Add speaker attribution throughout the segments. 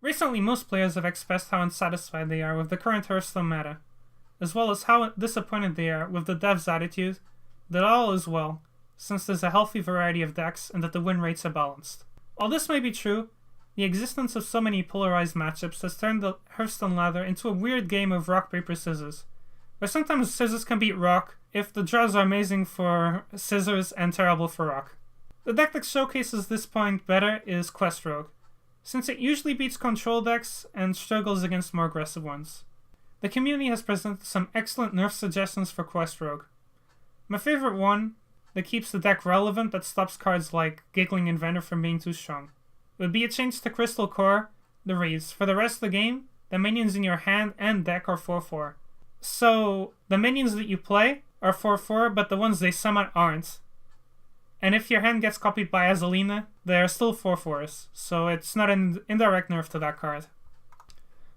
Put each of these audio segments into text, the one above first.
Speaker 1: Recently, most players have expressed how unsatisfied they are with the current Hearthstone meta, as well as how disappointed they are with the devs' attitude that all is well, since there's a healthy variety of decks and that the win rates are balanced. While this may be true, the existence of so many polarized matchups has turned the Hearthstone ladder into a weird game of rock, paper, scissors, where sometimes scissors can beat rock if the draws are amazing for scissors and terrible for rock. The deck that showcases this point better is Quest Rogue, since it usually beats control decks and struggles against more aggressive ones. The community has presented some excellent nerf suggestions for Quest Rogue. My favorite one that keeps the deck relevant but stops cards like Giggling Inventor from being too strong would be a change to Crystal Core that reads, for the rest of the game, the minions in your hand and deck are 4/4. So, the minions that you play are 4/4, but the ones they summon aren't. And if your hand gets copied by Azalina, they are still 4/4s, so it's not an indirect nerf to that card.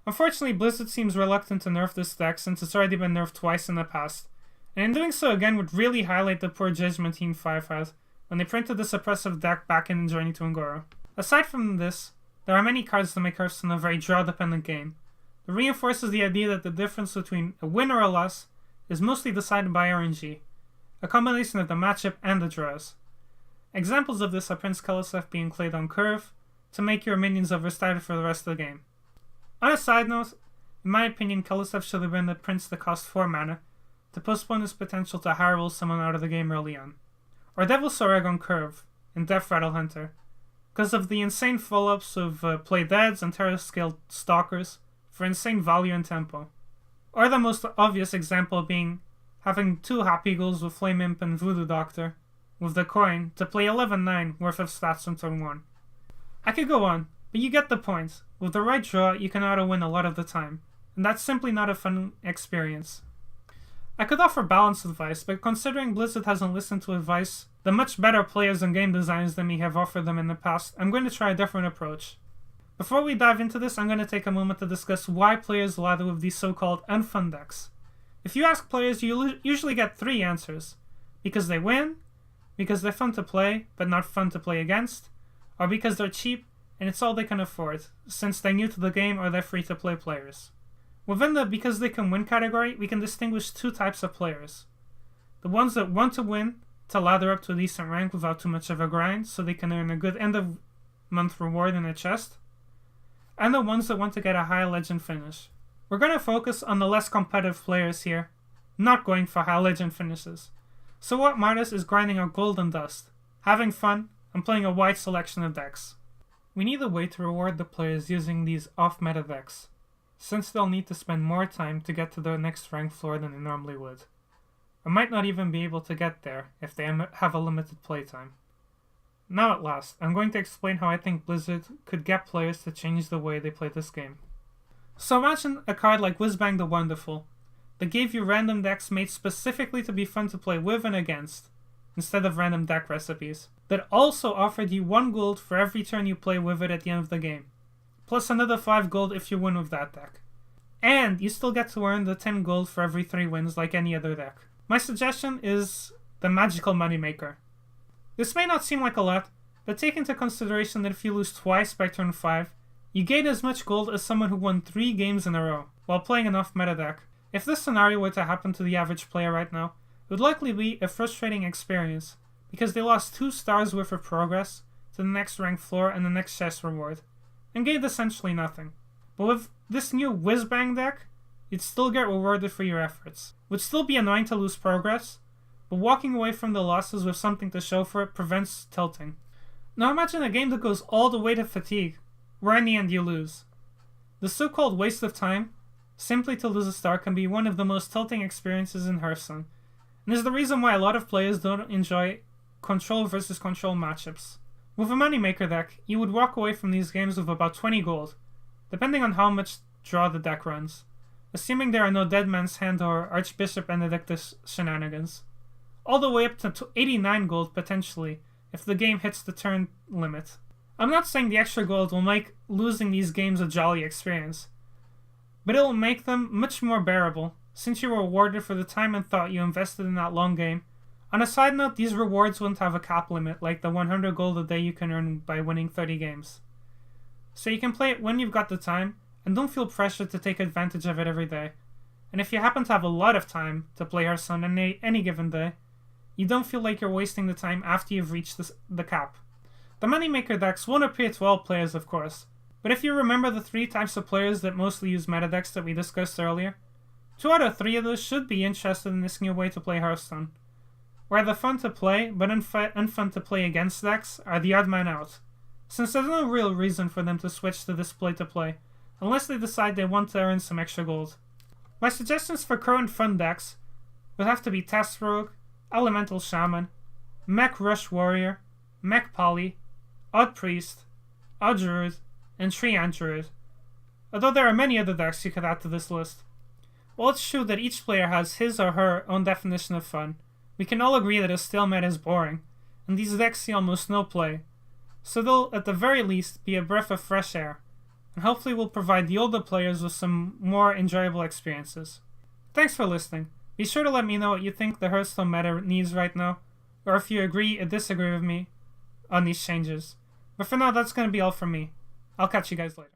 Speaker 1: Unfortunately, Blizzard seems reluctant to nerf this deck since it's already been nerfed twice in the past, and in doing so again would really highlight the poor judgment Team 5 had when they printed this oppressive deck back in Journey to Un'Goro. Aside from this, there are many cards that make Hearthstone a very draw-dependent game. It reinforces the idea that the difference between a win or a loss is mostly decided by RNG, a combination of the matchup and the draws. Examples of this are Prince Keleseth being played on curve to make your minions overstated for the rest of the game. On a side note, in my opinion, Keleseth should have been the Prince that cost 4 mana to postpone his potential to high roll someone out of the game early on. Or Devil Soreg on curve in Death Rattle Hunter, because of the insane follow-ups of Play Deads and Terra-scaled Stalkers for insane value and tempo. Or the most obvious example being having 2 Happy Ghouls with Flame Imp and Voodoo Doctor with the coin to play 11-9 worth of stats on turn 1. I could go on, but you get the point. With the right draw, you can auto-win a lot of the time, and that's simply not a fun experience. I could offer balanced advice, but considering Blizzard hasn't listened to advice the much better players and game designers than me have offered them in the past, I'm going to try a different approach. Before we dive into this, I'm going to take a moment to discuss why players lather with these so-called unfun decks. If you ask players, you usually get 3 answers. Because they win, because they're fun to play, but not fun to play against, or because they're cheap and it's all they can afford, since they're new to the game or they're free-to-play players. Within the because they can win category, we can distinguish 2 types of players. The ones that want to win to ladder up to a decent rank without too much of a grind so they can earn a good end-of-month reward in their chest, and the ones that want to get a high legend finish. We're going to focus on the less competitive players here, not going for high legend finishes. So what matters is grinding out gold and dust, having fun, and playing a wide selection of decks. We need a way to reward the players using these off-meta decks, since they'll need to spend more time to get to their next rank floor than they normally would, or might not even be able to get there if they have a limited playtime. Now at last, I'm going to explain how I think Blizzard could get players to change the way they play this game. So imagine a card like Whizbang the Wonderful, that gave you random decks made specifically to be fun to play with and against, instead of random deck recipes, that also offered you 1 gold for every turn you play with it at the end of the game, plus another 5 gold if you win with that deck. And you still get to earn the 10 gold for every 3 wins like any other deck. My suggestion is the Magical Moneymaker. This may not seem like a lot, but take into consideration that if you lose twice by turn 5, you gain as much gold as someone who won 3 games in a row, while playing an off-meta deck. If this scenario were to happen to the average player right now, it would likely be a frustrating experience, because they lost 2 stars worth of progress to the next rank floor and the next chest reward, and gained essentially nothing. But with this new Whizbang deck, you'd still get rewarded for your efforts. It would still be annoying to lose progress, but walking away from the losses with something to show for it prevents tilting. Now imagine a game that goes all the way to fatigue, where in the end you lose. The so-called waste of time, simply to lose a star, can be one of the most tilting experiences in Hearthstone, and is the reason why a lot of players don't enjoy control versus control matchups. With a Moneymaker deck, you would walk away from these games with about 20 gold, depending on how much draw the deck runs, assuming there are no Dead Man's Hand or Archbishop Benedictus shenanigans, all the way up to 89 gold potentially if the game hits the turn limit. I'm not saying the extra gold will make losing these games a jolly experience, but it will make them much more bearable, since you were rewarded for the time and thought you invested in that long game. On a side note, these rewards wouldn't have a cap limit like the 100 gold a day you can earn by winning 30 games. so you can play it when you've got the time, and don't feel pressured to take advantage of it every day. And if you happen to have a lot of time to play Hearthstone on any given day, you don't feel like you're wasting the time after you've reached the cap. The Moneymaker decks won't appeal to all players, of course, but if you remember the 3 types of players that mostly use meta decks that we discussed earlier, 2 out of 3 of those should be interested in this new way to play Hearthstone. Where the fun to play, but unfun to play against decks are the odd man out, since there's no real reason for them to switch to this play to play, unless they decide they want to earn some extra gold. My suggestions for current fun decks would have to be Test Rogue, Elemental Shaman, Mech Rush Warrior, Mech Poly, Odd Priest, Odd Druid, and Treant Druid, although there are many other decks you could add to this list. While it's true that each player has his or her own definition of fun, we can all agree that a stalemate is boring, and these decks see almost no play, so they'll at the very least be a breath of fresh air, and hopefully will provide the older players with some more enjoyable experiences. Thanks for listening. Be sure to let me know what you think the Hearthstone meta needs right now, or if you agree or disagree with me on these changes. But for now, that's going to be all from me. I'll catch you guys later.